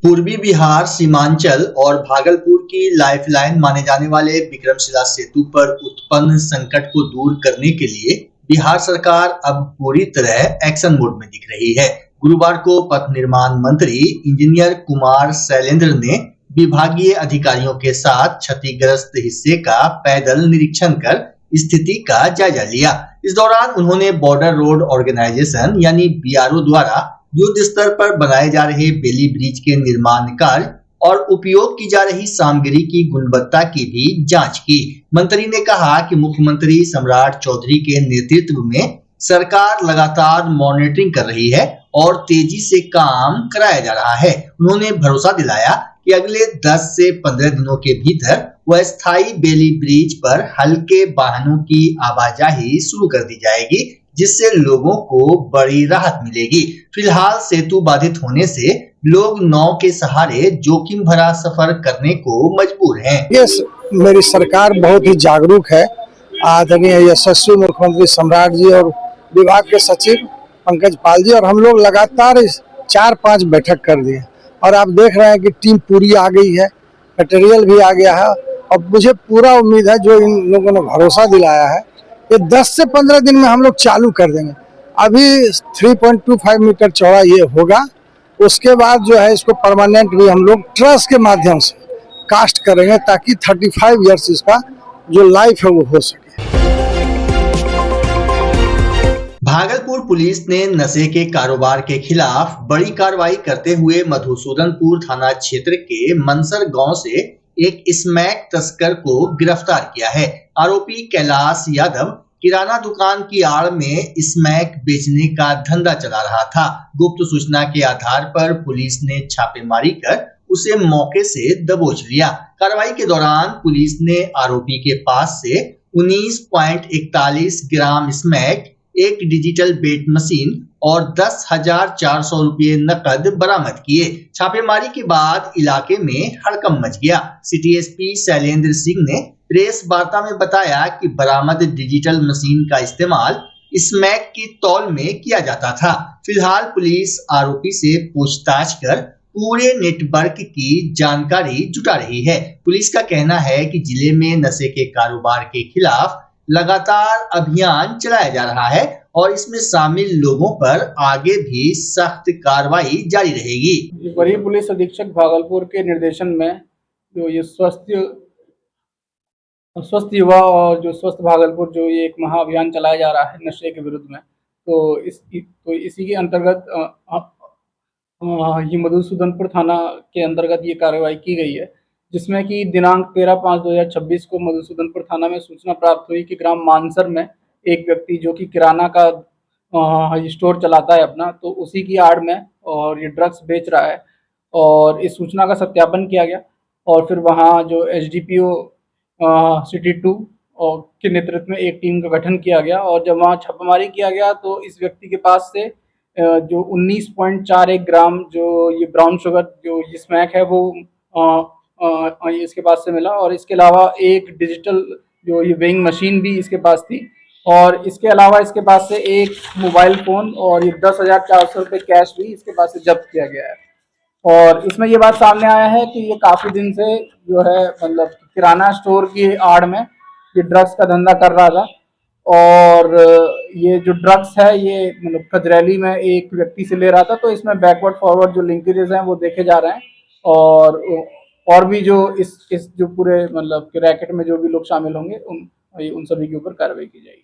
पूर्वी बिहार, सीमांचल और भागलपुर की लाइफलाइन माने जाने वाले विक्रमशिला सेतु पर उत्पन्न संकट को दूर करने के लिए बिहार सरकार अब पूरी तरह एक्शन मोड में दिख रही है। गुरुवार को पथ निर्माण मंत्री इंजीनियर कुमार शैलेंद्र ने विभागीय अधिकारियों के साथ क्षतिग्रस्त हिस्से का पैदल निरीक्षण कर स्थिति का जायजा लिया। इस दौरान उन्होंने बॉर्डर रोड ऑर्गेनाइजेशन यानी बीआरओ द्वारा युद्ध स्तर पर बनाए जा रहे बेली ब्रिज के निर्माण कार्य और उपयोग की जा रही सामग्री की गुणवत्ता की भी जांच की। मंत्री ने कहा कि मुख्यमंत्री सम्राट चौधरी के नेतृत्व में सरकार लगातार मॉनिटरिंग कर रही है और तेजी से काम कराया जा रहा है। उन्होंने भरोसा दिलाया कि अगले 10 से 15 दिनों के भीतर वह स्थायी बेली ब्रिज पर हल्के वाहनों की आवाजाही शुरू कर दी जाएगी, जिससे लोगों को बड़ी राहत मिलेगी। फिलहाल सेतु बाधित होने से लोग नाव के सहारे जोखिम भरा सफर करने को मजबूर हैं। मेरी सरकार बहुत ही जागरूक है। आदरणीय यशस्वी मुख्यमंत्री सम्राट जी और विभाग के सचिव पंकज पाल जी और हम लोग लगातार 4-5 बैठक कर दिए और आप देख रहे हैं कि टीम पूरी आ गई है, मटेरियल भी आ गया है और मुझे पूरा उम्मीद है जो इन लोगों ने भरोसा दिलाया है ये 10 से 15 दिन में हम लोग चालू कर देंगे। अभी 3.25 मीटर चौड़ा ये होगा, उसके बाद जो है इसको परमानेंट भी हम लोग ट्रस के माध्यम से कास्ट करेंगे ताकि 35 इयर्स इसका जो लाइफ है वो हो सके। भागलपुर पुलिस ने नशे के कारोबार के खिलाफ बड़ी कार्रवाई करते हुए मधुसूदनपुर थाना क्षेत्र के मनसर गांव से एक स्मैक तस्कर को गिरफ्तार किया है। आरोपी कैलाश यादव किराना दुकान की आड़ में स्मैक बेचने का धंधा चला रहा था। गुप्त सूचना के आधार पर पुलिस ने छापेमारी कर उसे मौके से दबोच लिया। कार्रवाई के दौरान पुलिस ने आरोपी के पास से 19.41 ग्राम स्मैक, एक डिजिटल बेट मशीन और 10,400 रुपये नकद बरामद किए। छापेमारी के बाद इलाके में हड़कंप मच गया। सिटी एसपी शैलेंद्र सिंह ने प्रेस वार्ता में बताया कि बरामद डिजिटल मशीन का इस्तेमाल स्मैक की तौल में किया जाता था। फिलहाल पुलिस आरोपी से पूछताछ कर पूरे नेटवर्क की जानकारी जुटा रही है। पुलिस का कहना है कि जिले में नशे के कारोबार के खिलाफ लगातार अभियान चलाया जा रहा है और इसमें शामिल लोगों पर आगे भी सख्त कार्रवाई जारी रहेगी। वरीय पुलिस अधीक्षक भागलपुर के निर्देशन में जो ये स्वस्थ युवा और जो स्वस्थ भागलपुर जो ये एक महाअभियान चलाया जा रहा है नशे के विरुद्ध में, तो इसी के अंतर्गत ये मधुसूदनपुर थाना के अंतर्गत ये कार्रवाई की गई है, जिसमें कि दिनांक 13/5/2026 को मधुसूदनपुर थाना में सूचना प्राप्त हुई कि ग्राम मानसर में एक व्यक्ति जो कि किराना का स्टोर चलाता है अपना, तो उसी की आड़ में और ये ड्रग्स बेच रहा है और इस सूचना का सत्यापन किया गया और फिर वहाँ जो एसडीपीओ सिटी 2 के नेतृत्व में एक टीम का गठन किया गया और जब वहाँ छापेमारी किया गया तो इस व्यक्ति के पास से जो 19.41 ग्राम जो ये ब्राउन शुगर जो ये स्मैक है वो इसके पास से मिला और इसके अलावा एक डिजिटल जो ये वेइंग मशीन भी इसके पास थी और इसके अलावा इसके पास से एक मोबाइल फ़ोन और ये 10,400 रुपये कैश भी इसके पास से जब्त किया गया है। और इसमें ये बात सामने आया है कि ये काफ़ी दिन से जो है मतलब किराना स्टोर की आड़ में ये ड्रग्स का धंधा कर रहा था और ये जो ड्रग्स है ये मतलब कजरैली में एक व्यक्ति से ले रहा था, तो इसमें बैकवर्ड फॉरवर्ड जो लिंकेजेस हैं वो देखे जा रहे हैं और भी जो इस जो पूरे मतलब रैकेट में जो भी लोग शामिल होंगे उन सभी के ऊपर कार्रवाई की जाएगी।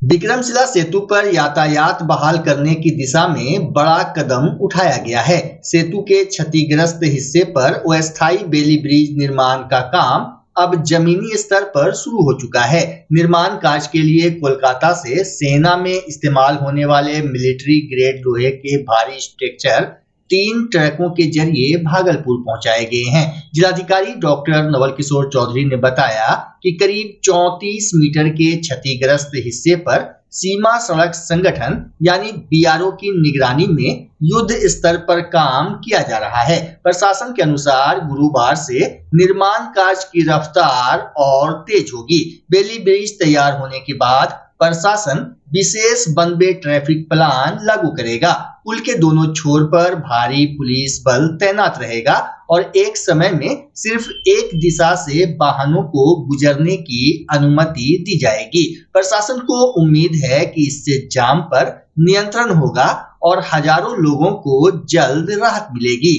विक्रमशिला सेतु पर यातायात बहाल करने की दिशा में बड़ा कदम उठाया गया है। सेतु के क्षतिग्रस्त हिस्से पर अस्थायी बेली ब्रिज निर्माण का काम अब जमीनी स्तर पर शुरू हो चुका है। निर्माण कार्य के लिए कोलकाता से सेना में इस्तेमाल होने वाले मिलिट्री ग्रेड लोहे के भारी स्ट्रक्चर 3 ट्रकों के जरिए भागलपुर पहुंचाए गए हैं। जिलाधिकारी डॉक्टर नवल किशोर चौधरी ने बताया कि करीब 34 मीटर के क्षतिग्रस्त हिस्से पर सीमा सड़क संगठन यानी बीआरओ की निगरानी में युद्ध स्तर पर काम किया जा रहा है। प्रशासन के अनुसार गुरुवार से निर्माण कार्य की रफ्तार और तेज होगी। बेली ब्रिज तैयार होने के बाद प्रशासन विशेष वन वे ट्रैफिक प्लान लागू करेगा। पुल के दोनों छोर पर भारी पुलिस बल तैनात रहेगा और एक समय में सिर्फ एक दिशा से वाहनों को गुजरने की अनुमति दी जाएगी। प्रशासन को उम्मीद है कि इससे जाम पर नियंत्रण होगा और हजारों लोगों को जल्द राहत मिलेगी।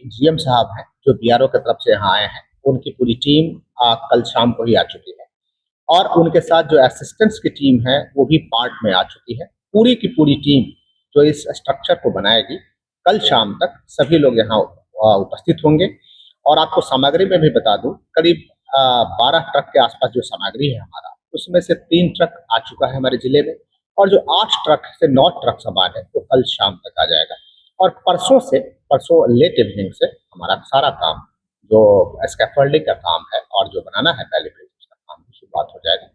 जीएम साहब हैं जो बीआरओ की तरफ से यहाँ आए हैं, उनकी पूरी टीम कल शाम को ही आ चुकी है और उनके साथ जो असिस्टेंट्स की टीम है वो भी पार्ट में आ चुकी है। पूरी की पूरी टीम जो इस स्ट्रक्चर को बनाएगी, कल शाम तक सभी लोग यहाँ उपस्थित होंगे। और आपको सामग्री में भी बता दूं, करीब 12 ट्रक के आसपास जो सामग्री है हमारा, उसमें से 3 ट्रक आ चुका है हमारे जिले में और जो 8 ट्रक से 9 ट्रक सामान है वो कल शाम तक आ जाएगा। और परसों लेट इवनिंग से हमारा सारा काम जो स्कैफोल्डिंग का काम है और जो बनाना है पहले उसका काम की शुरुआत हो जाएगी।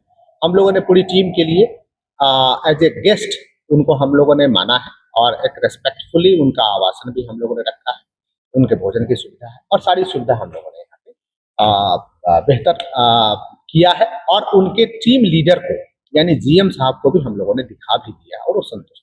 हम लोगों ने पूरी टीम के लिए एज ए गेस्ट उनको हम लोगों ने माना है और एक रेस्पेक्टफुली उनका आवासन भी हम लोगों ने रखा है। उनके भोजन की सुविधा है और सारी सुविधा हम लोगों ने यहाँ पे बेहतर किया है और उनके टीम लीडर को यानी जीएम साहब को भी हम लोगों ने दिखा भी दिया और वो संतुष्ट।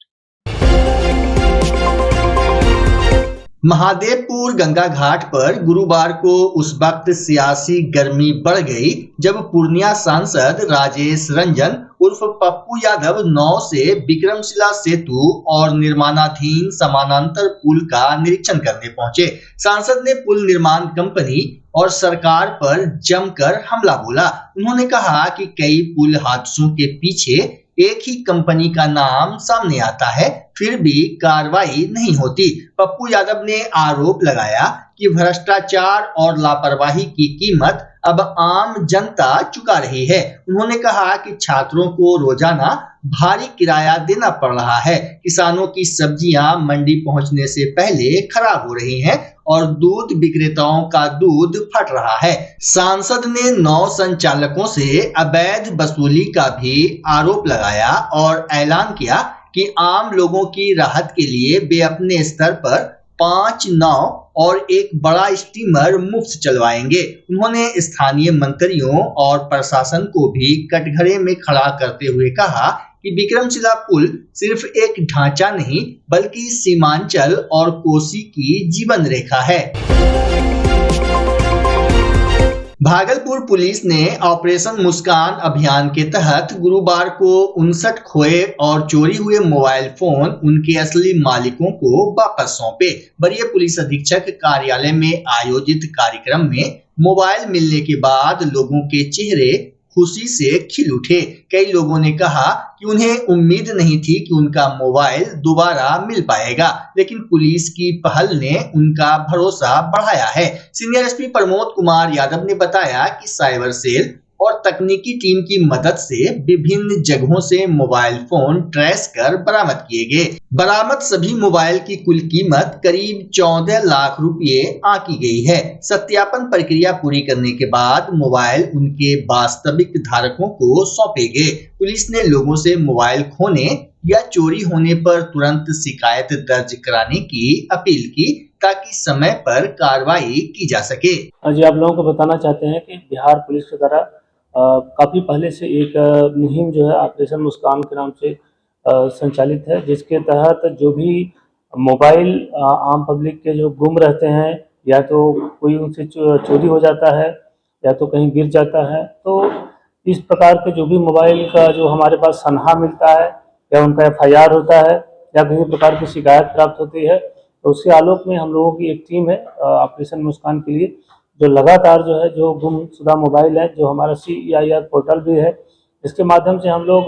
महादेवपुर गंगा घाट पर गुरुवार को उस वक्त सियासी गर्मी बढ़ गई जब पूर्णिया सांसद राजेश रंजन उर्फ पप्पू यादव 9 से विक्रमशिला सेतु और निर्माणाधीन समानांतर पुल का निरीक्षण करने पहुंचे। सांसद ने पुल निर्माण कंपनी और सरकार पर जमकर हमला बोला। उन्होंने कहा कि कई पुल हादसों के पीछे एक ही कंपनी का नाम सामने आता है, फिर भी कार्रवाई नहीं होती। पप्पू यादव ने आरोप लगाया कि भ्रष्टाचार और लापरवाही की कीमत अब आम जनता चुका रही है। उन्होंने कहा कि छात्रों को रोजाना भारी किराया देना पड़ रहा है, किसानों की सब्जियां मंडी पहुंचने से पहले खराब हो रही हैं और दूध विक्रेताओं का दूध फट रहा है। सांसद ने 9 संचालकों से अवैध वसूली का भी आरोप लगाया और ऐलान किया कि आम लोगों की राहत के लिए वे अपने स्तर पर 5 नाव और एक बड़ा स्टीमर मुफ्त चलवाएंगे। उन्होंने स्थानीय मंत्रियों और प्रशासन को भी कटघरे में खड़ा करते हुए कहा कि विक्रमशिला पुल सिर्फ एक ढांचा नहीं बल्कि सीमांचल और कोसी की जीवन रेखा है। भागलपुर पुलिस ने ऑपरेशन मुस्कान अभियान के तहत गुरुवार को 59 खोए और चोरी हुए मोबाइल फोन उनके असली मालिकों को वापस सौंपे। वरीय पुलिस अधीक्षक कार्यालय में आयोजित कार्यक्रम में मोबाइल मिलने के बाद लोगों के चेहरे खुशी से खिल उठे। कई लोगों ने कहा कि उन्हें उम्मीद नहीं थी कि उनका मोबाइल दोबारा मिल पाएगा, लेकिन पुलिस की पहल ने उनका भरोसा बढ़ाया है। सीनियर एसपी प्रमोद कुमार यादव ने बताया कि साइबर सेल और तकनीकी टीम की मदद से विभिन्न जगहों से मोबाइल फोन ट्रेस कर बरामद किए गए। बरामद सभी मोबाइल की कुल कीमत करीब 14 लाख रुपए आंकी गई है। सत्यापन प्रक्रिया पूरी करने के बाद मोबाइल उनके वास्तविक धारकों को सौंपे गए। पुलिस ने लोगों से मोबाइल खोने या चोरी होने पर तुरंत शिकायत दर्ज कराने की अपील की ताकि समय पर कार्रवाई की जा सके। जी, आप लोगों को बताना चाहते हैं कि बिहार पुलिस के द्वारा काफ़ी पहले से एक मुहिम जो है ऑपरेशन मुस्कान के नाम से संचालित है, जिसके तहत जो भी मोबाइल आम पब्लिक के जो गुम रहते हैं या तो कोई उनसे चोरी हो जाता है या तो कहीं गिर जाता है, तो इस प्रकार के जो भी मोबाइल का जो हमारे पास सनहा मिलता है या उनका FIR होता है या किसी प्रकार की शिकायत प्राप्त होती है, तो उसके आलोक में हम लोगों की एक टीम है ऑपरेशन मुस्कान के लिए, जो लगातार जो है जो गुमशुदा मोबाइल है, जो हमारा CEIR पोर्टल भी है, इसके माध्यम से हम लोग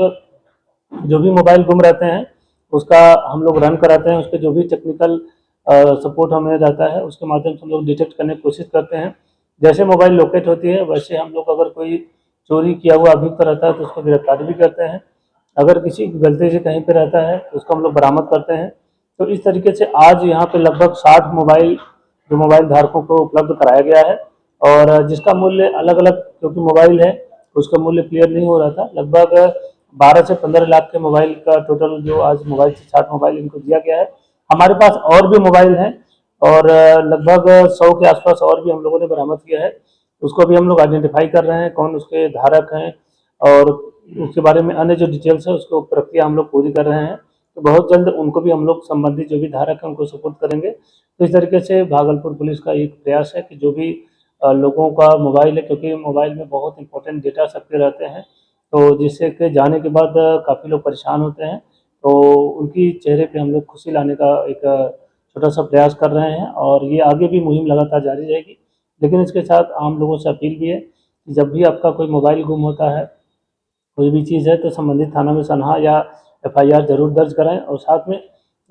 जो भी मोबाइल गुम रहते हैं उसका हम लोग रन कराते हैं। उसके जो भी टेक्निकल सपोर्ट हमें रहता है उसके माध्यम से हम लोग डिटेक्ट करने की कोशिश करते हैं। जैसे मोबाइल लोकेट होती है वैसे हम लोग अगर कोई चोरी किया हुआ अभियुक्त रहता है तो उसको गिरफ्तार भी करते हैं। अगर किसी गलती से कहीं पे रहता है तो उसको हम लोग बरामद करते हैं। तो इस तरीके से आज यहाँ पे लगभग 60 मोबाइल जो मोबाइल धारकों को उपलब्ध कराया गया है और जिसका मूल्य अलग अलग क्योंकि मोबाइल है उसका मूल्य क्लियर नहीं हो रहा था। लगभग 12 से 15 लाख के मोबाइल का टोटल जो आज मोबाइल से 60 मोबाइल इनको दिया गया है। हमारे पास और भी मोबाइल हैं और लगभग 100 के आसपास और भी हम लोगों ने बरामद किया है। उसको भी हम लोग आइडेंटिफाई कर रहे हैं कौन उसके धारक हैं और उसके बारे में अन्य जो डिटेल्स है उसको प्रक्रिया हम लोग पूरी कर रहे हैं। तो बहुत जल्द उनको भी हम लोग संबंधित जो भी धारक है उनको सुपुर्द करेंगे। तो इस तरीके से भागलपुर पुलिस का एक प्रयास है कि जो भी लोगों का मोबाइल है, क्योंकि मोबाइल में बहुत इंपॉर्टेंट डेटा सबके रहते हैं, तो जिससे कि जाने के बाद काफ़ी लोग परेशान होते हैं, तो उनकी चेहरे पे हम लोग खुशी लाने का एक छोटा सा प्रयास कर रहे हैं और ये आगे भी मुहिम लगातार जारी रहेगी। लेकिन इसके साथ आम लोगों से अपील भी है कि जब भी आपका कोई मोबाइल गुम होता है, कोई भी चीज़ है, तो संबंधित थाना में सनहा या एफआईआर ज़रूर दर्ज कराएं और साथ में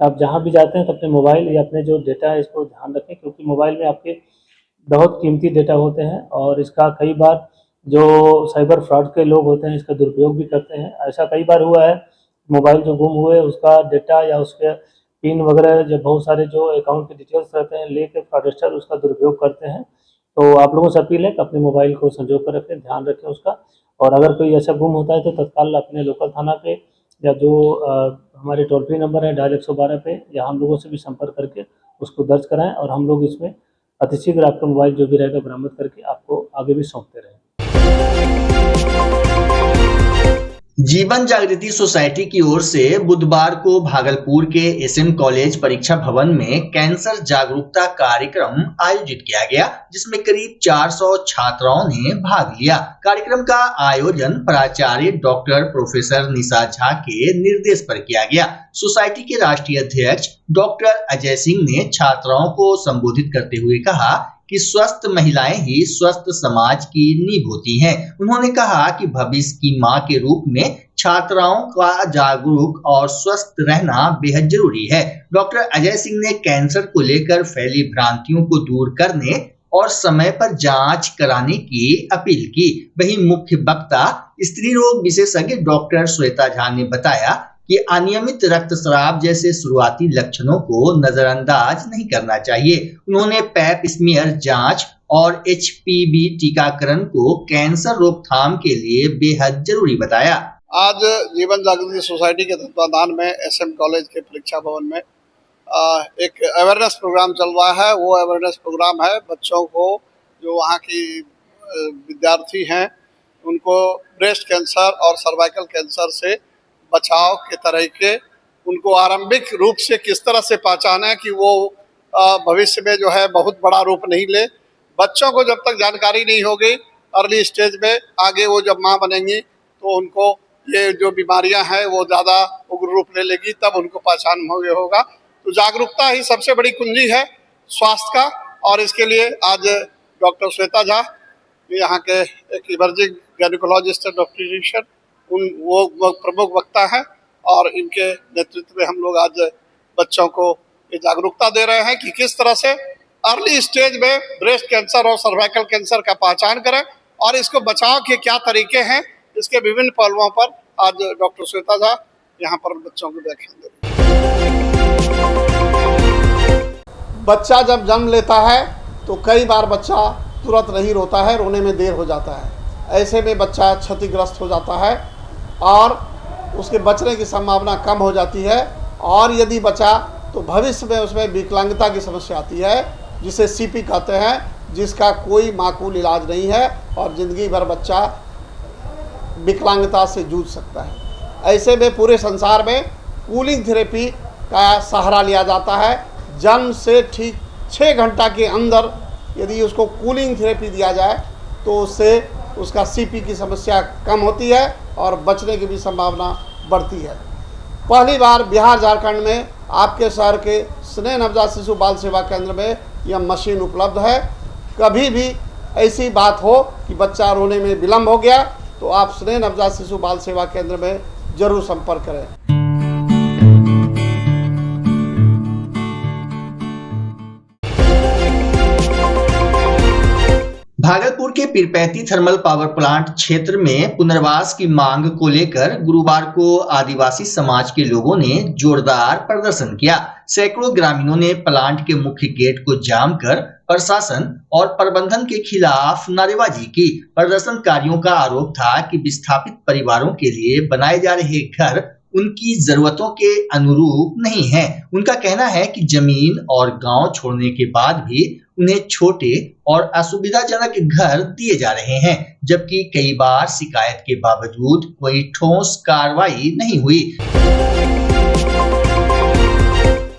आप जहाँ भी जाते हैं तो अपने मोबाइल या अपने जो डेटा है इसको ध्यान रखें, क्योंकि मोबाइल में आपके बहुत कीमती डेटा होते हैं और इसका कई बार जो साइबर फ्रॉड के लोग होते हैं इसका दुरुपयोग भी करते हैं। ऐसा कई बार हुआ है, मोबाइल जो गुम हुए उसका डेटा या उसके पिन वगैरह जो बहुत सारे जो अकाउंट के डिटेल्स रहते हैं लेके फ्रॉडस्टर उसका दुरुपयोग करते हैं। तो आप लोगों से अपील है कि अपने मोबाइल को संजो कर रखें, ध्यान रखें उसका, और अगर कोई ऐसा गुम होता है तो तत्काल अपने लोकल थाना पे या जो हमारे टोल फ्री नंबर है डायल 112 पे या हम लोगों से भी संपर्क करके उसको दर्ज कराएं और हम लोग इसमें अतिशीघ्र आपका मोबाइल जो भी रहेगा बरामद करके आपको आगे भी सौंपते रहें। जीवन जागृति सोसाइटी की ओर से बुधवार को भागलपुर के एसएम कॉलेज परीक्षा भवन में कैंसर जागरूकता कार्यक्रम आयोजित किया गया, जिसमें करीब 400 छात्राओं ने भाग लिया। कार्यक्रम का आयोजन प्राचार्य डॉक्टर प्रोफेसर निशा झा के निर्देश पर किया गया। सोसाइटी के राष्ट्रीय अध्यक्ष डॉक्टर अजय सिंह ने छात्राओं को संबोधित करते हुए कहा कि स्वस्थ महिलाएं ही स्वस्थ समाज की नींव होती हैं। उन्होंने कहा कि भविष्य की मां के रूप में छात्राओं का जागरूक और स्वस्थ रहना बेहद जरूरी है। डॉक्टर अजय सिंह ने कैंसर को लेकर फैली भ्रांतियों को दूर करने और समय पर जांच कराने की अपील की। वहीं मुख्य वक्ता स्त्री रोग विशेषज्ञ डॉक्टर श्वेता झा ने बताया कि अनियमित रक्तस्राव जैसे शुरुआती लक्षणों को नजरअंदाज नहीं करना चाहिए। उन्होंने पैप स्मीयर जांच और एचपीवी टीकाकरण को कैंसर रोकथाम के लिए बेहद जरूरी बताया। आज जीवन जागृति सोसाइटी के तत्वाधान में एसएम कॉलेज के परीक्षा भवन में एक अवेयरनेस प्रोग्राम चल रहा है। वो अवेयरनेस प्रोग्राम है बच्चों को, जो वहाँ की विद्यार्थी हैं उनको ब्रेस्ट कैंसर और सर्वाइकल कैंसर से बचाव के तरीके, उनको आरंभिक रूप से किस तरह से पहचाना कि वो भविष्य में जो है बहुत बड़ा रूप नहीं ले। बच्चों को जब तक जानकारी नहीं होगी अर्ली स्टेज में, आगे वो जब माँ बनेंगी तो उनको ये जो बीमारियां हैं वो ज़्यादा उग्र रूप ले लेगी, तब उनको पहचान होगा। तो जागरूकता ही सबसे बड़ी कुंजी है स्वास्थ्य का, और इसके लिए आज डॉक्टर श्वेता झा यहाँ के एक इमर्जिंग गायनेकोलॉजिस्ट एंड ऑब्स्टेट्रिशियन वो प्रमुख वक्ता है, और इनके नेतृत्व में हम लोग आज बच्चों को ये जागरूकता दे रहे हैं कि किस तरह से अर्ली स्टेज में ब्रेस्ट कैंसर और सर्वाइकल कैंसर का पहचान करें और इसको बचाव के क्या तरीके हैं, इसके विभिन्न पहलुओं पर आज डॉक्टर श्वेता झा यहाँ पर बच्चों को व्याख्यान दे रहे हैं। बच्चा जब जन्म लेता है तो कई बार बच्चा तुरंत नहीं रोता है, रोने में देर हो जाता है। ऐसे में बच्चा क्षतिग्रस्त हो जाता है और उसके बचने की संभावना कम हो जाती है, और यदि बचा तो भविष्य में उसमें विकलांगता की समस्या आती है, जिसे सीपी कहते हैं, जिसका कोई माकूल इलाज नहीं है और ज़िंदगी भर बच्चा विकलांगता से जूझ सकता है। ऐसे में पूरे संसार में कूलिंग थेरेपी का सहारा लिया जाता है। जन्म से ठीक 6 घंटा के अंदर यदि उसको कूलिंग थेरेपी दिया जाए तो उससे उसका सीपी की समस्या कम होती है और बचने की भी संभावना बढ़ती है। पहली बार बिहार झारखंड में आपके शहर के स्नेह नवजात शिशु बाल सेवा केंद्र में यह मशीन उपलब्ध है। कभी भी ऐसी बात हो कि बच्चा रोने में विलम्ब हो गया तो आप स्नेह नवजात शिशु बाल सेवा केंद्र में जरूर संपर्क करें। भागलपुर के पीरपैंती थर्मल पावर प्लांट क्षेत्र में पुनर्वास की मांग को लेकर गुरुवार को आदिवासी समाज के लोगों ने जोरदार प्रदर्शन किया। सैकड़ों ग्रामीणों ने प्लांट के मुख्य गेट को जाम कर प्रशासन और प्रबंधन के खिलाफ नारेबाजी की। प्रदर्शनकारियों का आरोप था कि विस्थापित परिवारों के लिए बनाए जा रहे घर उनकी जरूरतों के अनुरूप नहीं है। उनका कहना है कि जमीन और गांव छोड़ने के बाद भी उन्हें छोटे और असुविधाजनक घर दिए जा रहे हैं, जबकि कई बार शिकायत के बावजूद कोई ठोस कार्रवाई नहीं हुई।